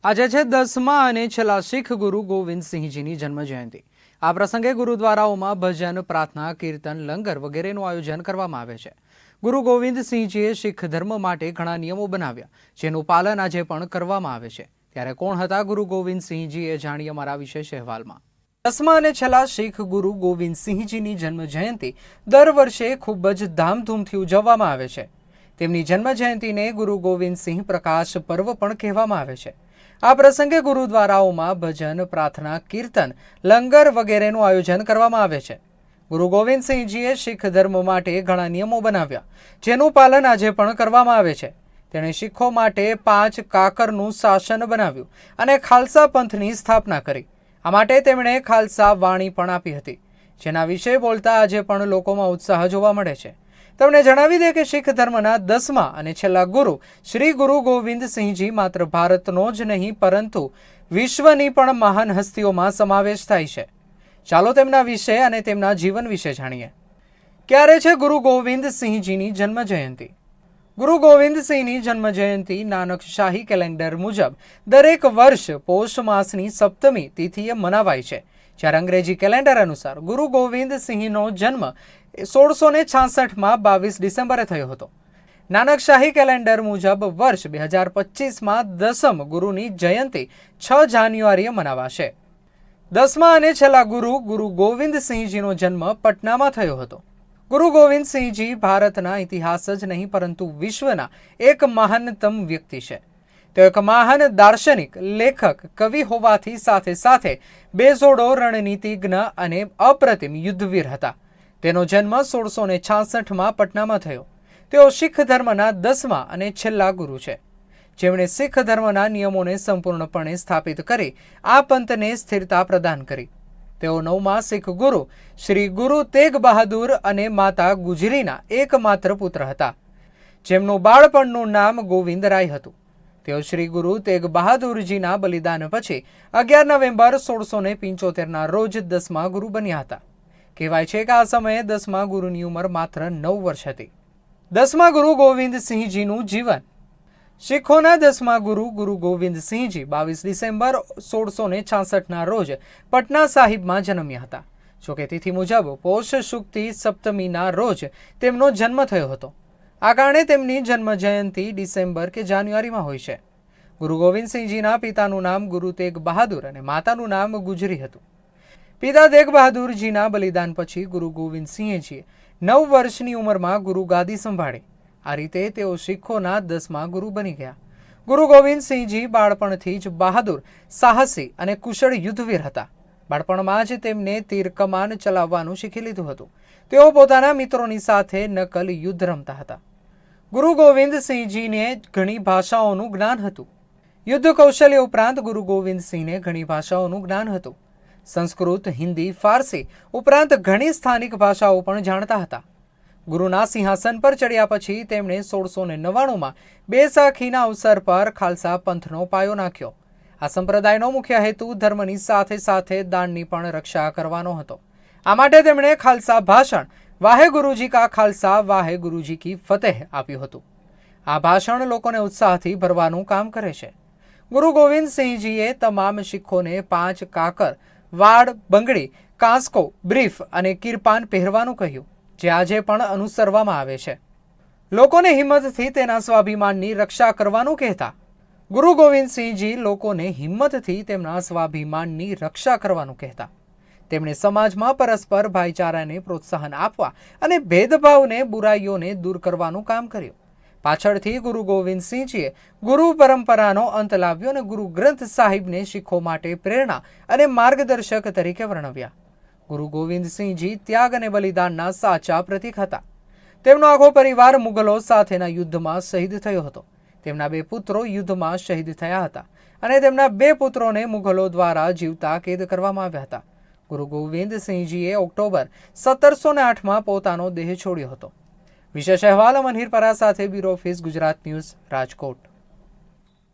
આજે છે 10મા અને છેલ્લા શીખ ગુરુ ગોવિંદસિંહજીની જન્મ જયંતિ। આ પ્રસંગે ગુરુદ્વારાઓમાં ભજન, પ્રાર્થના, કીર્તન, લંગર વગેરેનું આયોજન કરવામાં આવે છે। ગુરુ ગોવિંદસિંહજીએ શીખ ધર્મ માટે ઘણા નિયમો બનાવ્યા, જેનું પાલન આજે પણ કરવામાં આવે છે। ત્યારે કોણ હતા ગુરુ ગોવિંદસિંહજી, એ જાણીએ અમારા વિશેષ અહેવાલમાં। 10મા અને છેલ્લા શીખ ગુરુ ગોવિંદસિંહજીની જન્મ જયંતિ દર વર્ષે ખૂબ જ ધામધૂમથી ઉજવવામાં આવે છે। તેમની જન્મ જયંતિને ગુરુ ગોવિંદસિંહ પ્રકાશ પર્વ પણ કહેવામાં આવે છે। આ પ્રસંગે ગુરુદ્વારાઓમાં ભજન, પ્રાર્થના, કીર્તન, લંગર વગેરેનું આયોજન કરવામાં આવે છે। ગુરુ ગોવિંદસિંહજીએ શીખ ધર્મ માટે ઘણા નિયમો બનાવ્યા, જેનું પાલન આજે પણ કરવામાં આવે છે। તેણે શીખો માટે 5 કાકરનું શાસન બનાવ્યું અને ખાલસા પંથની સ્થાપના કરી। આ માટે તેમણે ખાલસા વાણી પણ આપી હતી, જેના વિશે બોલતા આજે પણ લોકોમાં ઉત્સાહ જોવા મળે છે। તમને જણાવી દે કે શીખ ધર્મના 10મા અને છેલ્લા ગુરુ શ્રી ગુરુ ગોવિંદસિંહજી માત્ર ભારતનો જ નહીં પરંતુ વિશ્વની પણ મહાન હસ્તીઓમાં સમાવેશ થાય છે। ચાલો તેમના વિશે અને તેમના જીવન વિશે જાણીએ। ક્યારે છે ગુરુ ગોવિંદસિંહજીની જન્મ જયંતિ? ગુરુ ગોવિંદસિંહની જન્મ જયંતિ નાનક શાહી કેલેન્ડર મુજબ દરેક વર્ષ પોષ માસની સપ્તમી તિથિએ મનાવાય છે, જ્યારે અંગ્રેજી કેલેન્ડર અનુસાર ગુરુ ગોવિંદસિંહનો જન્મ 1666માં 22 ડિસેમ્બરે થયો હતો। નાનક શાહી કેલેન્ડર મુજબ વર્ષ 2025માં 10મ ગુરુની જયંતિ 6 જાન્યુઆરીએ મનાવાશે। 10મા અને છેલ્લા ગુરુ ગુરુ ગોવિંદસિંહજીનો જન્મ પટનામાં થયો હતો। ગુરુ ગોવિંદસિંહજી ભારતના ઇતિહાસ જ નહીં પરંતુ વિશ્વના એક મહાનતમ વ્યક્તિ છે। તેઓ એક મહાન દાર્શનિક, લેખક, કવિ હોવાથી સાથે સાથે બેજોડો રણનીતિજ્ઞ અને અપ્રતિમ યુદ્ધવીર હતા। તેનો જન્મ 1666માં પટનામાં થયો। તેઓ શીખ ધર્મના 10મા અને છેલ્લા ગુરુ છે, જેમણે શીખ ધર્મના નિયમોને સંપૂર્ણપણે સ્થાપિત કરી આ પંથને સ્થિરતા પ્રદાન કરી। તેઓ 9મા શીખ ગુરુ શ્રી ગુરુ તેગ બહાદુર અને માતા ગુજરીના એકમાત્ર પુત્ર હતા, જેમનું બાળપણનું નામ ગોવિંદરાય હતું। તેઓ શ્રી ગુરુ તેગ બહાદુરજીના બલિદાન પછી 11 નવેમ્બર 1675ના રોજ 10મા ગુરુ બન્યા હતા। કહેવાય છે કે આ સમયે 10મા ગુરુની ઉંમર માત્ર 9 વર્ષ હતી। 10મા ગુરુ ગોવિંદસિંહજીનું જીવન। શીખોના 10મા ગુરુ ગુરુ ગોવિંદસિંહજી 22 ડિસેમ્બર 1666ના રોજ પટના સાહિબમાં જન્મ્યા હતા। જોકે તિથિ મુજબ પોષ શુક્લ સપ્તમીના રોજ તેમનો જન્મ થયો હતો। આ કારણે તેમની જન્મ જયંતિ ડિસેમ્બર કે જાન્યુઆરીમાં હોય છે। ગુરુ ગોવિંદસિંહજીના પિતાનું નામ ગુરુ તેગ બહાદુર અને માતાનું નામ ગુજરી હતું। પિતા તેગ બહાદુરજીના બલિદાન પછી ગુરુ ગોવિંદસિંહજીએ 9 વર્ષની ઉંમરમાં ગુરુ ગાદી સંભાળી। આ રીતે તેઓ શીખોના 10મા ગુરુ બની ગયા। ગુરુ ગોવિંદસિંહજી બાળપણથી જ બહાદુર, સાહસી અને કુશળ યુદ્ધવીર હતા। બાળપણમાં જ તેમને તીર કમાન ચલાવવાનું શીખી લીધું હતું। તેઓ પોતાના મિત્રોની સાથે નકલ યુદ્ધ રમતા હતા। ગુરુ ગોવિંદસિંહજીને ઘણી ભાષાઓનું જ્ઞાન હતું। યુદ્ધ કૌશલ્ય ઉપરાંત ગુરુ ગોવિંદસિંહને ઘણી ભાષાઓનું જ્ઞાન હતું। સંસ્કૃત, હિન્દી, ફારસી ઉપરાંત ઘણી સ્થાનિક ભાષાઓ પણ જાણતા હતા। ગુરુના સિંહાસન પર ચડ્યા પછી તેમણે 1699માં બેસાખીના અવસર પર ખાલસા પંથનો પાયો નાખ્યો। આ સંપ્રદાયનો મુખ્ય હેતુ ધર્મની સાથે સાથે દાનની પણ રક્ષા કરવાનો હતો। આ માટે તેમણે ખાલસા ભાષણ વાહે ગુરુજી કા ખાલસા વાહે ગુરુજી કી ફતેહ આપ્યું હતું। આ ભાષણ લોકોને ઉત્સાહથી ભરવાનું કામ કરે છે। ગુરુ ગોવિંદસિંહજીએ તમામ શીખોને 5 કાકર, વાડ, બંગડી, કાંસકો, બ્રીફ અને કિરપાન પહેરવાનું કહ્યું, જે આજે પણ અનુસરવામાં આવે છે। લોકોને હિંમતથી તેના સ્વાભિમાનની રક્ષા કરવાનું કહેતા। ગુરુ ગોવિંદસિંહજી લોકોને હિંમતથી તેમના સ્વાભિમાનની રક્ષા કરવાનું કહેતા। તેમણે સમાજમાં પરસ્પર ભાઈચારાને પ્રોત્સાહન આપવા અને ભેદભાવને, બુરાઈઓને દૂર કરવાનું કામ કર્યું। પાછળથી ગુરુ ગોવિંદસિંહજીએ ગુરુ પરંપરાનો અંત લાવ્યો અને ગુરુ ગ્રંથ સાહિબને શીખો માટે પ્રેરણા અને માર્ગદર્શક તરીકે વર્ણવ્યા। ગુરુ ગોવિંદસિંહજી ત્યાગ અને બલિદાનના સાચા પ્રતીક હતા। તેમનો આખો પરિવાર મુગલો સાથેના યુદ્ધમાં શહીદ થયો હતો। તેમના 2 પુત્રો યુદ્ધમાં શહીદ થયા હતા અને તેમના 2 પુત્રોને મુગલો દ્વારા જીવતા કેદ કરવામાં આવ્યા હતા। ગુરુ ગોવિંદસિંહજીએ ઓક્ટોબર 1708માં પોતાનો દેહ છોડ્યો હતો। વિશેષ અહેવાલ મનહીર પરા સાથે bureau office Gujarat news, Rajkot.